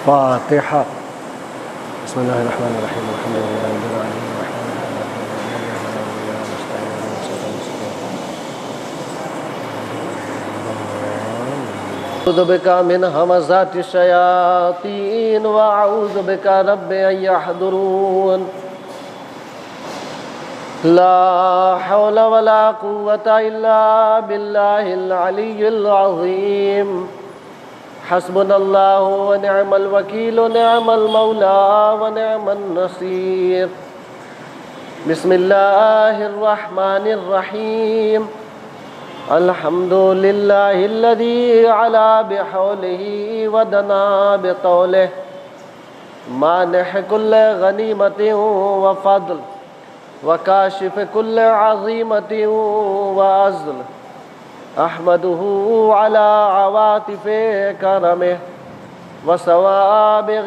فاتحة. بسم الله الرحمن الرحيم الحمد لله رب العالمين الرحمن الرحيم أعوذ بك من همزات الشياطين وأعوذ بك رب أن يحضرون. لا حول ولا قوة إلا بالله العلي العظيم. حسبنا الله ونعم الوكيل نعم المولى ونعم النصير. بسم الله الرحمن الرحيم. الحمد لله الذي علا بحوله ودنا بطوله مانح كل غنيمة وفضل وكاشف كل عظيمة وعزل. أحمده على عواطف كرمه وسوابغ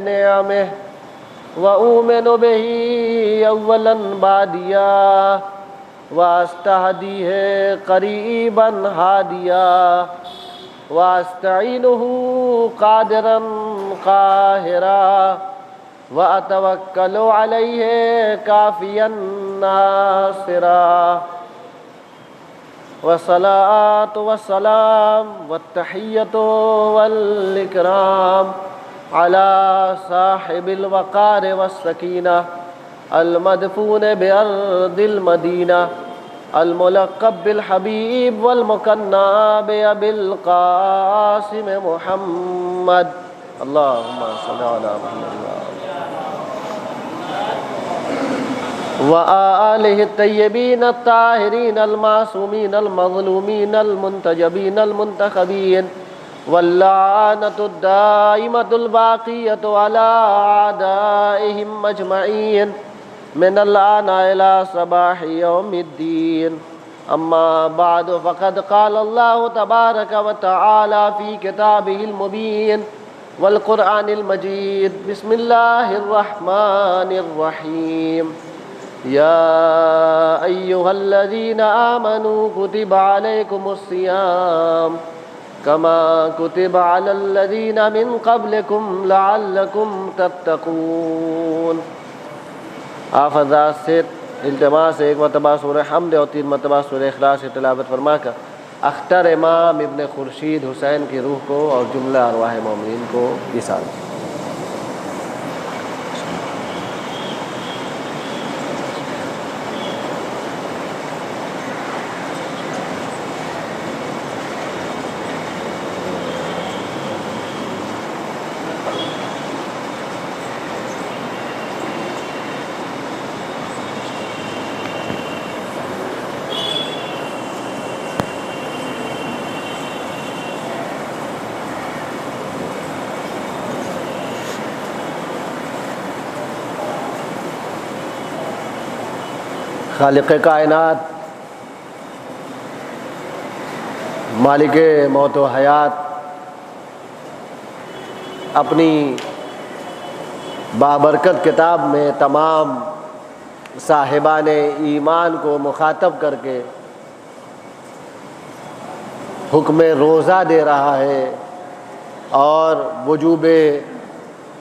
نعمه وأؤمن به أولا باديا وأستهديه قريبا هاديا وأستعينه قادرا قاهرا وأتوكل عليه كافيا ناصرا. والصلاة والسلام والتحية والإكرام على صاحب الوقار والسكينة المدفون بأرض المدينة الملقب بالحبيب والمكنى بأبي القاسم محمد. اللهم صل على محمد وآله الطيبين الطاهرين المعصومين المظلومين المنتجبين المنتخبين واللعنة الدائمة الباقية على أعدائهم أجمعين من الآن إلى صباح يوم الدين. أما بعد فقد قال الله تبارك وتعالى في كتابه المبين والقرآن المجيد. بسم الله الرحمن الرحيم. يا أيها الذين آمنوا كتب عليكم الصيام كما كتب على الذين من قبلكم لعلكم تتقون. آپ حضرات سے التماس ہے ایک مرتبہ سورہ حمد اور 3 مرتبہ سورہ اخلاص سے تلاوت فرما کر اختر امام ابن خورشید حسین کی روح کو اور جملہ ارواح مومنین کو ایصال. خالق کائنات مالک موت و حیات اپنی بابرکت کتاب میں تمام صاحبان ایمان کو مخاطب کر کے حکم روزہ دے رہا ہے اور وجوب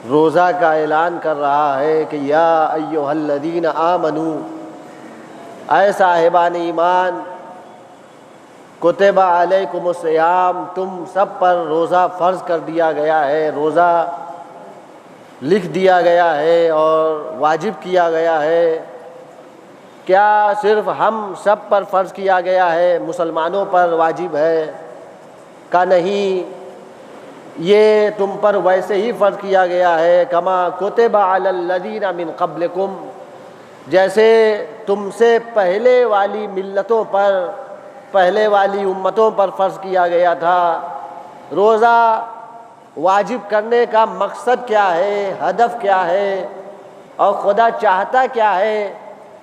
روزہ کا اعلان کر رہا ہے کہ یا ایھا الذین آمنو، اے صاحبان ایمان، کتب علیکم الصیام، تم سب پر روزہ فرض کر دیا گیا ہے، روزہ لکھ دیا گیا ہے اور واجب کیا گیا ہے. کیا صرف ہم سب پر فرض کیا گیا ہے، مسلمانوں پر واجب ہے؟ کہ نہیں، یہ تم پر ویسے ہی فرض کیا گیا ہے کما کتب علی الذین من قبلکم، جیسے تم سے پہلے والی ملتوں پر، پہلے والی امتوں پر فرض کیا گیا تھا. روزہ واجب کرنے کا مقصد کیا ہے، ہدف کیا ہے اور خدا چاہتا کیا ہے،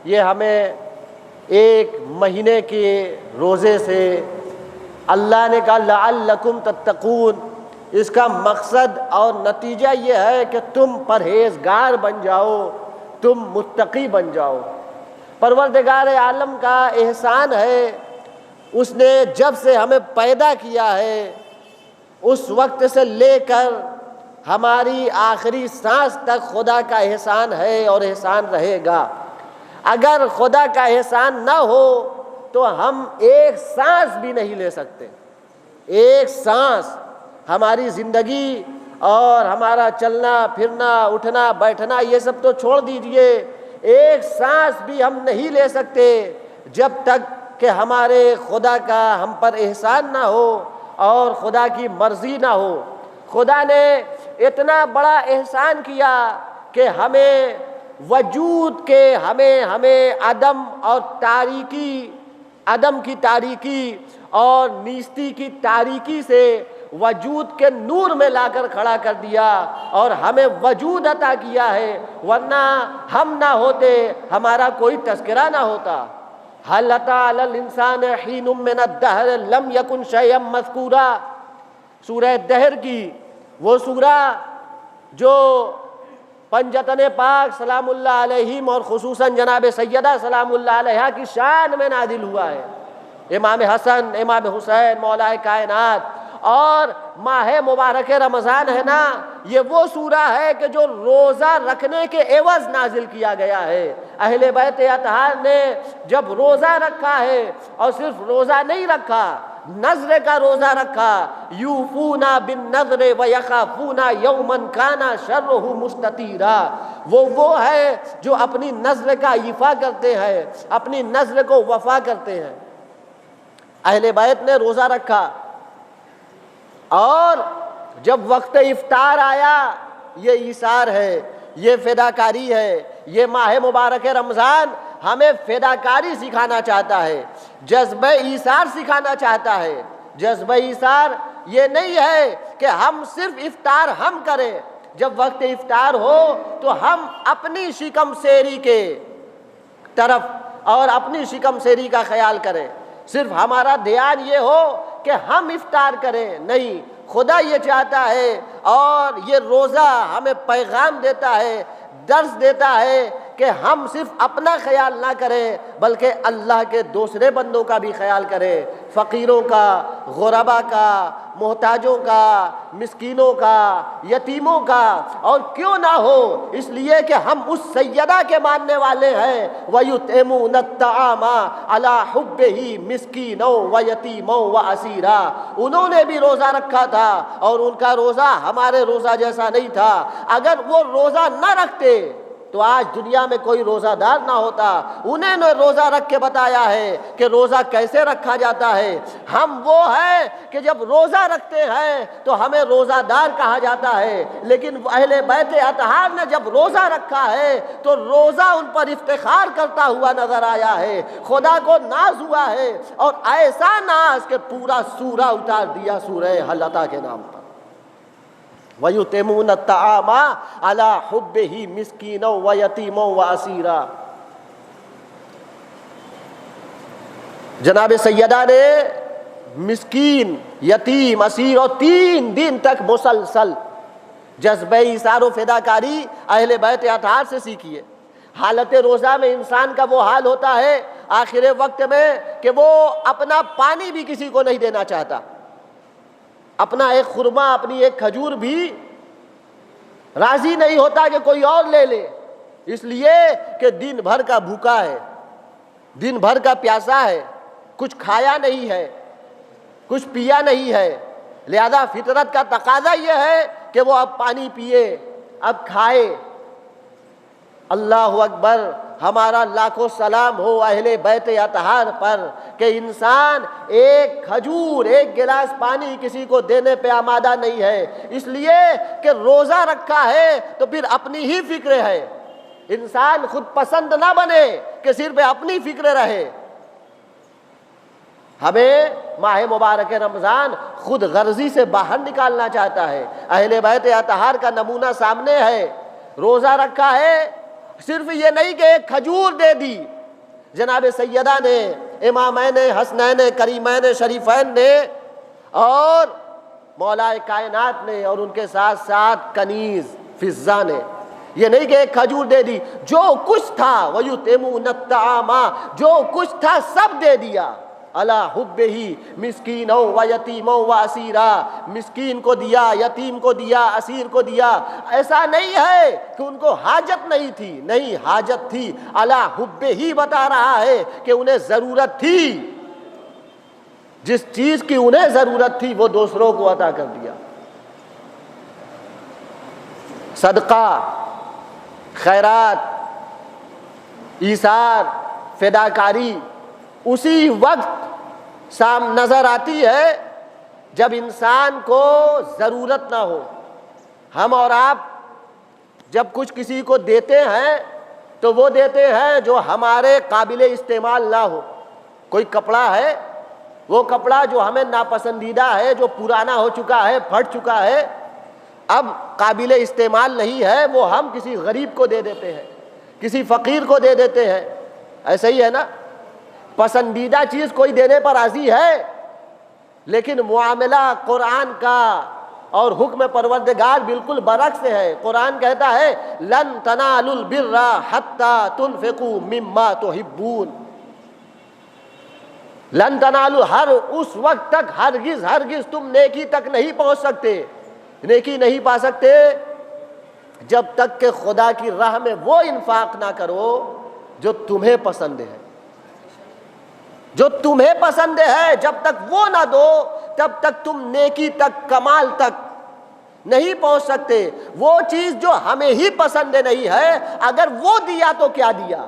یہ ہمیں ایک مہینے کے روزے سے اللہ نے کہا لعلکم تتقون، اس کا مقصد اور نتیجہ یہ ہے کہ تم پرہیزگار بن جاؤ، تم متقی بن جاؤ. پروردگار عالم کا احسان ہے، اس نے جب سے ہمیں پیدا کیا ہے اس وقت سے لے کر ہماری آخری سانس تک خدا کا احسان ہے اور احسان رہے گا۔ اگر خدا کا احسان نہ ہو تو ہم ایک سانس بھی نہیں لے سکتے۔ ایک سانس، ہماری زندگی اور ہمارا چلنا پھرنا اٹھنا بیٹھنا یہ سب تو چھوڑ دیجئے، ایک سانس بھی ہم نہیں لے سکتے جب تک کہ ہمارے خدا کا ہم پر احسان نہ ہو اور خدا کی مرضی نہ ہو۔ خدا نے اتنا بڑا احسان کیا کہ ہمیں وجود کے ہمیں عدم اور تاریکی، عدم کی تاریکی اور نیستی کی تاریکی سے وجود کے نور میں لا کر کھڑا کر دیا اور ہمیں وجود عطا کیا ہے، ورنہ ہم نہ ہوتے ہمارا کوئی تذکرہ نہ ہوتا۔ هل أتى على الإنسان حين من الدهر لم يكن شيئا مذكورا، سورہ دہر کی وہ سورہ جو پنجتن پاک سلام اللہ علیہم اور خصوصاً جناب سیدہ سلام اللہ علیہا کی شان میں نازل ہوا ہے۔ امام حسن، امام حسین، مولا کائنات، اور ماہ مبارک رمضان ہے نا، یہ وہ سورہ ہے کہ جو روزہ رکھنے کے عوض نازل کیا گیا ہے۔ اہل بیت اطہار نے جب روزہ رکھا ہے اور صرف روزہ نہیں رکھا، نذر کا روزہ رکھا، یوفونا بالنذر ویخافونا یوما کان شرہ مستطیرا، وہ ہے جو اپنی نذر کا ایفا کرتے ہیں، اپنی نذر کو وفا کرتے ہیں۔ اہل بیت نے روزہ رکھا اور جب وقت افطار آیا، یہ ایثار ہے، یہ فداکاری ہے۔ یہ ماہ مبارک رمضان ہمیں فداکاری سکھانا چاہتا ہے، جذبہ ایثار سکھانا چاہتا ہے۔ جذبہ ایثار یہ نہیں ہے کہ ہم صرف افطار ہم کریں، جب وقت افطار ہو تو ہم اپنی شکم سیری کے طرف اور اپنی شکم سیری کا خیال کریں، صرف ہمارا دھیان یہ ہو کہ ہم افطار کریں، نہیں، خدا یہ چاہتا ہے اور یہ روزہ ہمیں پیغام دیتا ہے، درس دیتا ہے کہ ہم صرف اپنا خیال نہ کریں بلکہ اللہ کے دوسرے بندوں کا بھی خیال کریں، فقیروں کا، غربا کا، محتاجوں کا، مسکینوں کا، یتیموں کا، اور کیوں نہ ہو اس لیے کہ ہم اس سیدہ کے ماننے والے ہیں، وَيُطْعِمُونَ الطَّعَامَ عَلَىٰ حُبِّهِ مِسْكِينًا وَيَتِيمًا وَأَسِيرًا۔ انہوں نے بھی روزہ رکھا تھا اور ان کا روزہ ہمارے روزہ جیسا نہیں تھا۔ اگر وہ روزہ نہ رکھتے تو آج دنیا میں کوئی روزہ دار نہ ہوتا۔ انہیں نے روزہ رکھ کے بتایا ہے کہ روزہ کیسے رکھا جاتا ہے۔ ہم وہ ہیں کہ جب روزہ رکھتے ہیں تو ہمیں روزہ دار کہا جاتا ہے، لیکن اہل بیت اطہار نے جب روزہ رکھا ہے تو روزہ ان پر افتخار کرتا ہوا نظر آیا ہے۔ خدا کو ناز ہوا ہے اور ایسا ناز کہ پورا سورہ اتار دیا سورہ حلقہ کے نام پر۔ وَيُطْعِمُونَ الطَّعَامَ عَلَىٰ حُبِّهِ مِسْكِينًا وَيَتِيمًا وَأَسِيرًا۔ جناب سیدہ نے مسکین، یتیم، اسیر اور 3 دن تک مسلسل جذبہ ایثار و فداکاری اہل بیت اطہار سے سیکھی ہے۔ حالت روزہ میں انسان کا وہ حال ہوتا ہے آخر وقت میں کہ وہ اپنا پانی بھی کسی کو نہیں دینا چاہتا، اپنا ایک خرما، اپنی ایک کھجور بھی راضی نہیں ہوتا کہ کوئی اور لے لے، اس لیے کہ دن بھر کا بھوکا ہے، دن بھر کا پیاسا ہے، کچھ کھایا نہیں ہے، کچھ پیا نہیں ہے، لہذا فطرت کا تقاضا یہ ہے کہ وہ اب پانی پیے، اب کھائے۔ اللہ اکبر، ہمارا لاکھوں سلام ہو اہل بیت اطہار پر کہ انسان ایک کھجور، ایک گلاس پانی کسی کو دینے پہ آمادہ نہیں ہے، اس لیے کہ روزہ رکھا ہے تو پھر اپنی ہی فکر ہے۔ انسان خود پسند نہ بنے کہ صرف اپنی فکر رہے۔ ہمیں ماہ مبارک رمضان خود غرضی سے باہر نکالنا چاہتا ہے۔ اہل بیت اطہار کا نمونہ سامنے ہے، روزہ رکھا ہے، صرف یہ نہیں کہ ایک کھجور دے دی، جناب سیدہ نے، امامین حسنین کریمین شریفین نے اور مولا کائنات نے اور ان کے ساتھ ساتھ کنیز فضہ نے، یہ نہیں کہ ایک کھجور دے دی، جو کچھ تھا وَيُطْعِمُونَ الطَّعَامَ، جو کچھ تھا سب دے دیا۔ علی حبہ مسکینا و یتیما و اسیرا، مسکین کو دیا، یتیم کو دیا، اسیر کو دیا۔ ایسا نہیں ہے کہ ان کو حاجت نہیں تھی، نہیں حاجت تھی، علی حبہ بتا رہا ہے کہ انہیں ضرورت تھی، جس چیز کی انہیں ضرورت تھی وہ دوسروں کو عطا کر دیا۔ صدقہ، خیرات، ایثار، فداکاری اسی وقت نظر آتی ہے جب انسان کو ضرورت نہ ہو۔ ہم اور آپ جب کچھ کسی کو دیتے ہیں تو وہ دیتے ہیں جو ہمارے قابل استعمال نہ ہو۔ کوئی کپڑا ہے، وہ کپڑا جو ہمیں ناپسندیدہ ہے، جو پرانا ہو چکا ہے، پھٹ چکا ہے، اب قابل استعمال نہیں ہے، وہ ہم کسی غریب کو دے دیتے ہیں، کسی فقیر کو دے دیتے ہیں۔ ایسا ہی ہے نا؟ پسندیدہ چیز کوئی دینے پر راضی ہے، لیکن معاملہ قرآن کا اور حکم پروردگار بالکل برعکس ہے۔ قرآن کہتا ہے لن تنالوا البر حتی تنفقوا مما تحبون۔ لن تنالوا، ہر اس وقت تک ہرگز تم نیکی تک نہیں پہنچ سکتے، نیکی نہیں پا سکتے جب تک کہ خدا کی راہ میں وہ انفاق نہ کرو جو تمہیں پسند ہے، جو تمہیں پسند ہے۔ جب تک وہ نہ دو تب تک تم نیکی تک، کمال تک نہیں پہنچ سکتے۔ وہ چیز جو ہمیں ہی پسند نہیں ہے، اگر وہ دیا تو کیا دیا؟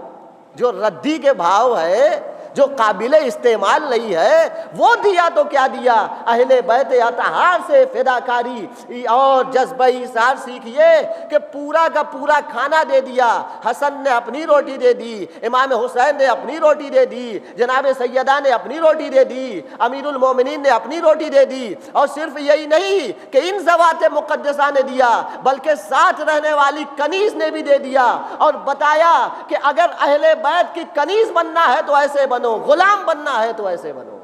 جو ردی کے بھاؤ ہے، جو قابل استعمال نہیں ہے، وہ دیا تو کیا دیا؟ اہل بیت اطہار سے فداکاری اور جذبہ ایثار سیکھیے کہ پورا کا پورا کھانا دے دیا۔ حسن نے اپنی روٹی دے دی، امام حسین نے اپنی روٹی دے دی، جناب سیدہ نے اپنی روٹی دے دی، امیر المومنین نے اپنی روٹی دے دی۔ اور صرف یہی نہیں کہ ان ذوات مقدسہ نے دیا، بلکہ ساتھ رہنے والی کنیز نے بھی دے دیا اور بتایا کہ اگر اہل بیت کی کنیز بننا ہے تو ایسے بنو، غلام بننا ہے تو ایسے بنو۔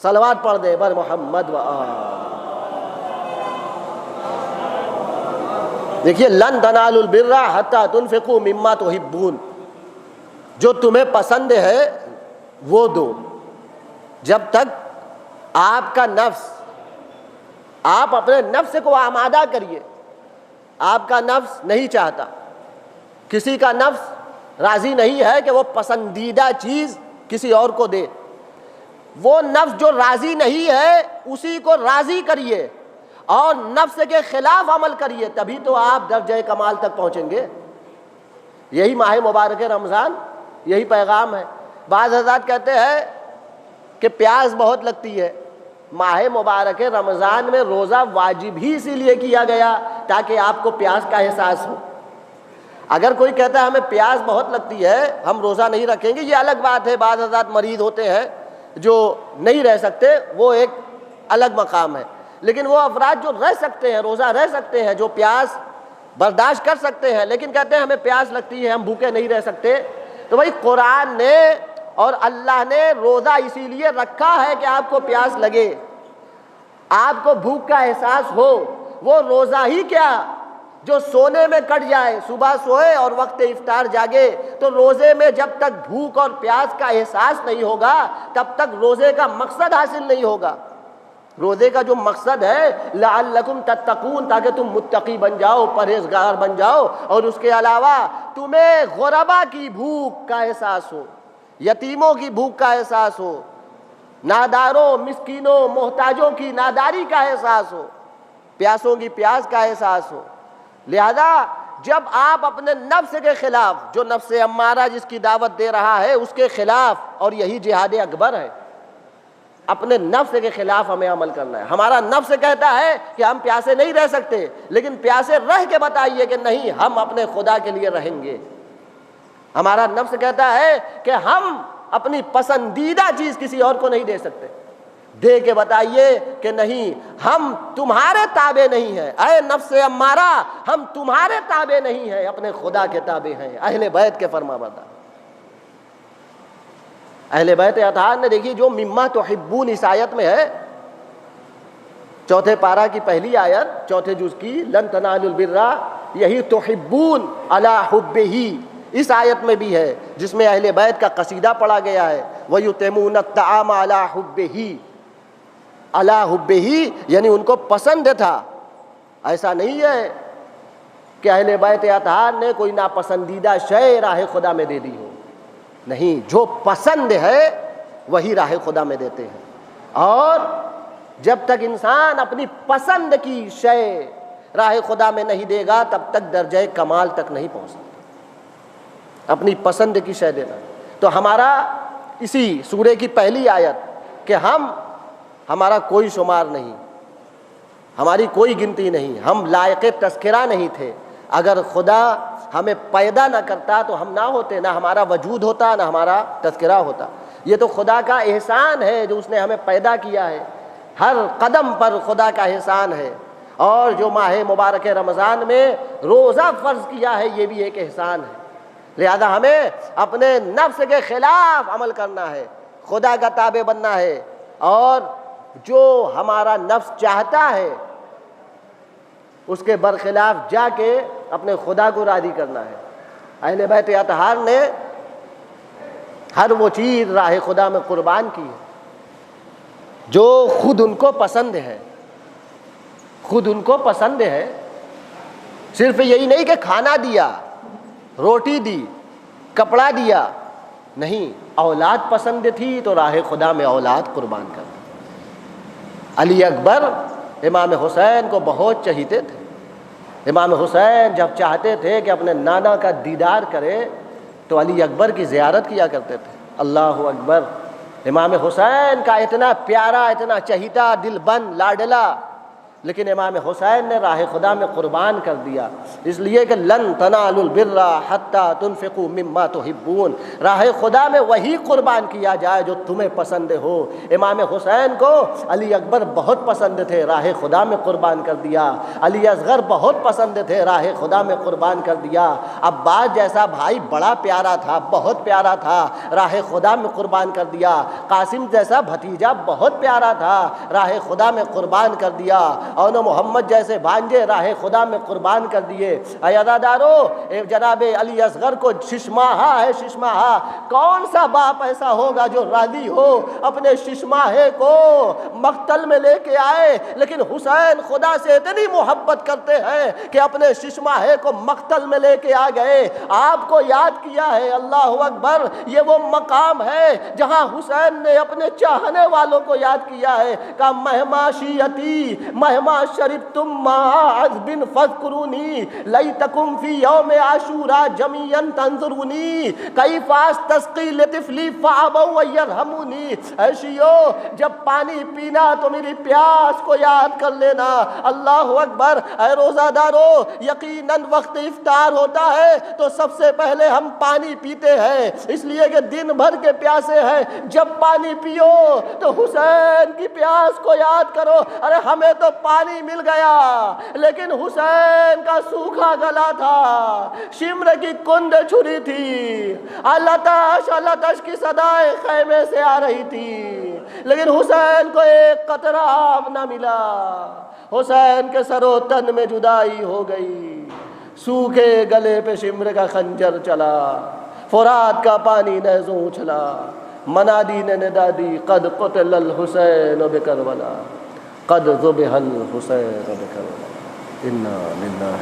صلوات پڑھ دے بر محمد و آل۔ دیکھیے لن تنالوا البر حتی تنفقوا مما تحبون، جو تمہیں پسند ہے وہ دو، جب تک آپ کا نفس، آپ اپنے نفس کو آمادہ کریے۔ آپ کا نفس نہیں چاہتا، کسی کا نفس راضی نہیں ہے کہ وہ پسندیدہ چیز کسی اور کو دے۔ وہ نفس جو راضی نہیں ہے اسی کو راضی کریے اور نفس کے خلاف عمل کریے، تبھی تو آپ درجہ کمال تک پہنچیں گے۔ یہی ماہ مبارک رمضان، یہی پیغام ہے۔ بعض حضرات کہتے ہیں کہ پیاس بہت لگتی ہے۔ ماہ مبارک رمضان میں روزہ واجب ہی اسی لیے کیا گیا تاکہ آپ کو پیاس کا احساس ہو۔ اگر کوئی کہتا ہے ہمیں پیاس بہت لگتی ہے ہم روزہ نہیں رکھیں گے، یہ الگ بات ہے۔ بعض حضرات مریض ہوتے ہیں جو نہیں رہ سکتے، وہ ایک الگ مقام ہے۔ لیکن وہ افراد جو رہ سکتے ہیں، روزہ رہ سکتے ہیں، جو پیاس برداشت کر سکتے ہیں، لیکن کہتے ہیں ہمیں پیاس لگتی ہے ہم بھوکے نہیں رہ سکتے، تو بھائی قرآن نے اور اللہ نے روزہ اسی لیے رکھا ہے کہ آپ کو پیاس لگے، آپ کو بھوک کا احساس ہو۔ وہ روزہ ہی کیا جو سونے میں کٹ جائے، صبح سوئے اور وقت افطار جاگے، تو روزے میں جب تک بھوک اور پیاس کا احساس نہیں ہوگا تب تک روزے کا مقصد حاصل نہیں ہوگا۔ روزے کا جو مقصد ہے لعلکم تتقون، تاکہ تم متقی بن جاؤ، پرہیزگار بن جاؤ، اور اس کے علاوہ تمہیں غربا کی بھوک کا احساس ہو، یتیموں کی بھوک کا احساس ہو، ناداروں، مسکینوں، محتاجوں کی ناداری کا احساس ہو، پیاسوں کی پیاس کا احساس ہو۔ لہذا جب آپ اپنے نفس کے خلاف، جو نفس امارہ جس کی دعوت دے رہا ہے اس کے خلاف، اور یہی جہاد اکبر ہے، اپنے نفس کے خلاف ہمیں عمل کرنا ہے۔ ہمارا نفس کہتا ہے کہ ہم پیاسے نہیں رہ سکتے، لیکن پیاسے رہ کے بتائیے کہ نہیں، ہم اپنے خدا کے لیے رہیں گے۔ ہمارا نفس کہتا ہے کہ ہم اپنی پسندیدہ چیز کسی اور کو نہیں دے سکتے، دے کے بتائیے کہ نہیں، ہم تمہارے تابع نہیں ہیں۔ اے نفس امارہ، ہم تمہارے تابع نہیں ہیں، اپنے خدا کے تابع ہیں، اہل بیت کے فرما بردار۔ اہل بیت اطہار نے دیکھیے جو مما تحبون اس آیت میں ہے، چوتھے پارہ کی پہلی آیت، چوتھے جز کی، لن تنالوا البر، یہی تحبون علی حبہ، اس آیت میں بھی ہے جس میں اہل بیت کا قصیدہ پڑھا گیا ہے، وَيُطْعِمُونَ الطَّعَامَ عَلَىٰ حُبِّهِ، عَلَىٰ حُبِّهِ یعنی ان کو پسند تھا۔ ایسا نہیں ہے کہ اہل بیت اطہار نے کوئی ناپسندیدہ شے راہ خدا میں دے دی ہو، نہیں، جو پسند ہے وہی راہ خدا میں دیتے ہیں۔ اور جب تک انسان اپنی پسند کی شے راہ خدا میں نہیں دے گا تب تک درجہ کمال تک نہیں پہنچ سکتا، اپنی پسند کی شے دینا۔ تو ہمارا اسی سورے کی پہلی آیت کہ ہمارا کوئی شمار نہیں، ہماری کوئی گنتی نہیں، ہم لائق تذکرہ نہیں تھے۔ اگر خدا ہمیں پیدا نہ کرتا تو ہم نہ ہوتے، نہ ہمارا وجود ہوتا، نہ ہمارا تذکرہ ہوتا۔ یہ تو خدا کا احسان ہے جو اس نے ہمیں پیدا کیا ہے، ہر قدم پر خدا کا احسان ہے۔ اور جو ماہ مبارک رمضان میں روزہ فرض کیا ہے یہ بھی ایک احسان ہے۔ لہذا ہمیں اپنے نفس کے خلاف عمل کرنا ہے، خدا کا تابع بننا ہے، اور جو ہمارا نفس چاہتا ہے اس کے برخلاف جا کے اپنے خدا کو راضی کرنا ہے۔ اہل بیت اطہار نے ہر وہ چیز راہ خدا میں قربان کی ہے جو خود ان کو پسند ہے، خود ان کو پسند ہے۔ صرف یہی نہیں کہ کھانا دیا، روٹی دی، کپڑا دیا، نہیں، اولاد پسند تھی تو راہ خدا میں اولاد قربان کر دی۔ علی اکبر امام حسین کو بہت چہیتے تھے۔ امام حسین جب چاہتے تھے کہ اپنے نانا کا دیدار کرے تو علی اکبر کی زیارت کیا کرتے تھے۔ اللہ اکبر! امام حسین کا اتنا پیارا، اتنا چہیتا، دل بند، لاڈلا، لیکن امام حسین نے راہ خدا میں قربان کر دیا، اس لیے کہ لن تنالوا البر حتی تنفقوا مما تحبون، راہ خدا میں وہی قربان کیا جائے جو تمہیں پسند ہو۔ امام حسین کو علی اکبر بہت پسند تھے، راہ خدا میں قربان کر دیا۔ علی اصغر بہت پسند تھے، راہ خدا میں قربان کر دیا۔ عباس جیسا بھائی بڑا پیارا تھا، بہت پیارا تھا، راہ خدا میں قربان کر دیا۔ قاسم جیسا بھتیجا بہت پیارا تھا، راہ خدا میں قربان کر دیا۔ اور محمد جیسے بھانجے راہ خدا میں قربان کر دیے۔ اے عزادارو، جناب علی اصغر کو ششماہا ہے، ششماہا، کون سا باپ ایسا ہوگا جو راضی ہو اپنے ششماہے کو مقتل میں لے کے آئے؟ لیکن حسین خدا سے اتنی محبت کرتے ہیں کہ اپنے ششماہے کو مقتل میں لے کے آ گئے، آپ کو یاد کیا ہے۔ اللہ اکبر! یہ وہ مقام ہے جہاں حسین نے اپنے چاہنے والوں کو یاد کیا ہے، کہ مہما شیعتی مہما شربتم ما عذب فاذکرونی لیتکم فی یوم عاشوراء جمیعا تنظرونی کیف استسقی لطفلی فابوا ان یرحمونی۔ اے شیعو، جب پانی پینا تو میری پیاس کو یاد کر لینا۔ اللہ اکبر! اے روزہ دارو، یقیناً وقت افطار ہوتا ہے تو سب سے پہلے ہم پانی پیتے ہیں، اس لیے کہ دن بھر کے پیاسے ہیں۔ جب پانی پیو تو حسین کی پیاس کو یاد کرو۔ ارے ہمیں تو پانی مل گیا لیکن حسین کا سوکھا گلا تھا، شمر کی کند چھری تھی، لتش کی صدائے خیمے سے آ رہی تھی، لیکن حسین کو ایک قطرہ آب نہ ملا۔ حسین کے سر و تن میں جدائی ہو گئی، سوکھے گلے پہ شمر کا خنجر چلا، فرات کا پانی نیزوں اچھلا، منادی نے ندا دی، قد قتل الحسین بکربلا، قد ذبح الحسین بکربلا، انا للہ